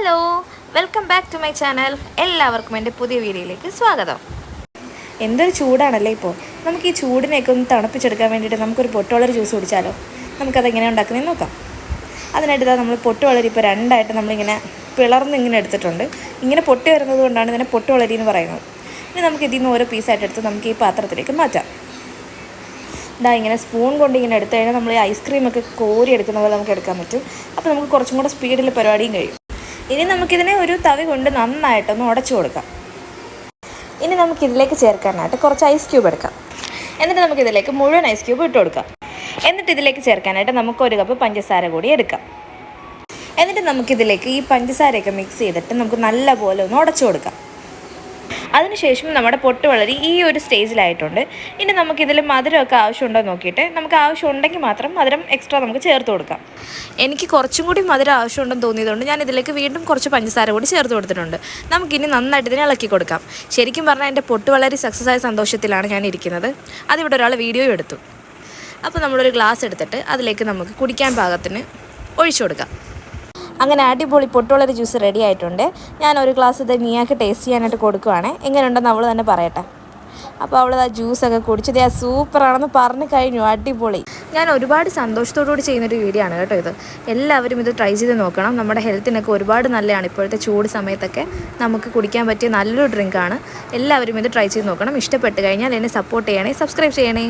Hello, welcome back to my channel. എല്ലാവർക്കും എൻ്റെ പുതിയ വീഡിയോയിലേക്ക് സ്വാഗതം. എന്തൊരു ചൂടാണല്ലേ ഇപ്പോൾ. നമുക്ക് ഈ ചൂടിനെയൊക്കെ ഒന്ന് തണുപ്പിച്ചെടുക്കാൻ വേണ്ടിയിട്ട് നമുക്കൊരു പൊട്ടുവളരി ജ്യൂസ് കുടിച്ചാലോ? നമുക്കതെങ്ങനെ ഉണ്ടാക്കുന്നതെന്ന് നോക്കാം. അതിനായിട്ട് നമ്മൾ പൊട്ടുവളരി ഇപ്പോൾ രണ്ടായിട്ട് നമ്മളിങ്ങനെ പിളർന്ന് ഇങ്ങനെ എടുത്തിട്ടുണ്ട്. ഇങ്ങനെ പൊട്ടി വരുന്നത് കൊണ്ടാണ് ഇതിനെ പൊട്ടുവളരി എന്ന് പറയുന്നത്. ഇനി നമുക്ക് ഇതിൽ നിന്ന് ഓരോ പീസായിട്ട് എടുത്ത് നമുക്ക് ഈ പാത്രത്തിലേക്ക് മാറ്റാം. ഇങ്ങനെ സ്പൂൺ കൊണ്ട് ഇങ്ങനെ എടുത്തു കഴിഞ്ഞാൽ നമ്മൾ ഈ ഐസ്ക്രീമൊക്കെ കോരി എടുക്കുന്ന പോലെ നമുക്ക് എടുക്കാൻ പറ്റും. അപ്പോൾ നമുക്ക് കുറച്ചും കൂടെ സ്പീഡിൽ പരിപാടിയും കഴിയും. ഇനി നമുക്കിതിനെ ഒരു തവി കൊണ്ട് നന്നായിട്ടൊന്ന് ഉടച്ചു കൊടുക്കാം. ഇനി നമുക്കിതിലേക്ക് ചേർക്കാനായിട്ട് കുറച്ച് ഐസ് ക്യൂബ് എടുക്കാം. എന്നിട്ട് നമുക്കിതിലേക്ക് മുഴുവൻ ഐസ് ക്യൂബ് ഇട്ട് കൊടുക്കാം. എന്നിട്ട് ഇതിലേക്ക് ചേർക്കാനായിട്ട് നമുക്ക് 1 കപ്പ് പഞ്ചസാര കൂടി എടുക്കാം. എന്നിട്ട് നമുക്കിതിലേക്ക് ഈ പഞ്ചസാരയൊക്കെ മിക്സ് ചെയ്തിട്ട് നമുക്ക് നല്ലപോലെ ഒന്ന് ഉടച്ചു കൊടുക്കാം. അതിനുശേഷം നമ്മുടെ പൊട്ടുവളരി ഈ ഒരു സ്റ്റേജിലായിട്ടുണ്ട്. ഇനി നമുക്കിതിൽ മധുരമൊക്കെ ആവശ്യമുണ്ടോ നോക്കിയിട്ട് നമുക്ക് ആവശ്യമുണ്ടെങ്കിൽ മാത്രം മധുരം എക്സ്ട്രാ നമുക്ക് ചേർത്ത് കൊടുക്കാം. എനിക്ക് കുറച്ചും കൂടി മധുരം ആവശ്യമുണ്ടെന്ന് തോന്നിയതുകൊണ്ട് ഞാൻ ഇതിലേക്ക് വീണ്ടും കുറച്ച് പഞ്ചസാര കൂടി ചേർത്ത് കൊടുത്തിട്ടുണ്ട്. നമുക്കിനി നന്നായിട്ട് ഇതിനെ ഇളക്കി കൊടുക്കാം. ശരിക്കും പറഞ്ഞാൽ എൻ്റെ പൊട്ടുവളരി സക്സസ് ആയ സന്തോഷത്തിലാണ് ഞാൻ ഇരിക്കുന്നത്. അതിവിടെ ഒരാൾ വീഡിയോ എടുത്തു. അപ്പോൾ നമ്മളൊരു ഗ്ലാസ് എടുത്തിട്ട് അതിലേക്ക് നമുക്ക് കുടിക്കാൻ പാകത്തിന് ഒഴിച്ചു കൊടുക്കാം. അങ്ങനെ അടിപൊളി പൊട്ടുവളരി ജ്യൂസ് റെഡി ആയിട്ടുണ്ട്. ഞാൻ ഒരു ഗ്ലാസ് ഇത് നീയാക്ക് ടേസ്റ്റ് ചെയ്യാനായിട്ട് കൊടുക്കുവാണ്. എങ്ങനെയുണ്ടെന്ന് അവൾ തന്നെ പറയട്ടെ. അപ്പോൾ അവൾ ആ ജ്യൂസൊക്കെ കുടിച്ചത് സൂപ്പറാണെന്ന് പറഞ്ഞു കഴിഞ്ഞു. അടിപൊളി. ഞാൻ ഒരുപാട് സന്തോഷത്തോടുകൂടി ചെയ്യുന്നൊരു വീഡിയോ ആണ് കേട്ടോ ഇത്. എല്ലാവരും ഇത് ട്രൈ ചെയ്ത് നോക്കണം. നമ്മുടെ ഹെൽത്തിനൊക്കെ ഒരുപാട് നല്ലതാണ്. ഇപ്പോഴത്തെ ചൂട് സമയത്തൊക്കെ നമുക്ക് കുടിക്കാൻ പറ്റിയ നല്ലൊരു ഡ്രിങ്കാണ്. എല്ലാവരും ഇത് ട്രൈ ചെയ്ത് നോക്കണം. ഇഷ്ടപ്പെട്ട് കഴിഞ്ഞാൽ എന്നെ സപ്പോർട്ട് ചെയ്യണേ, സബ്സ്ക്രൈബ് ചെയ്യണേ.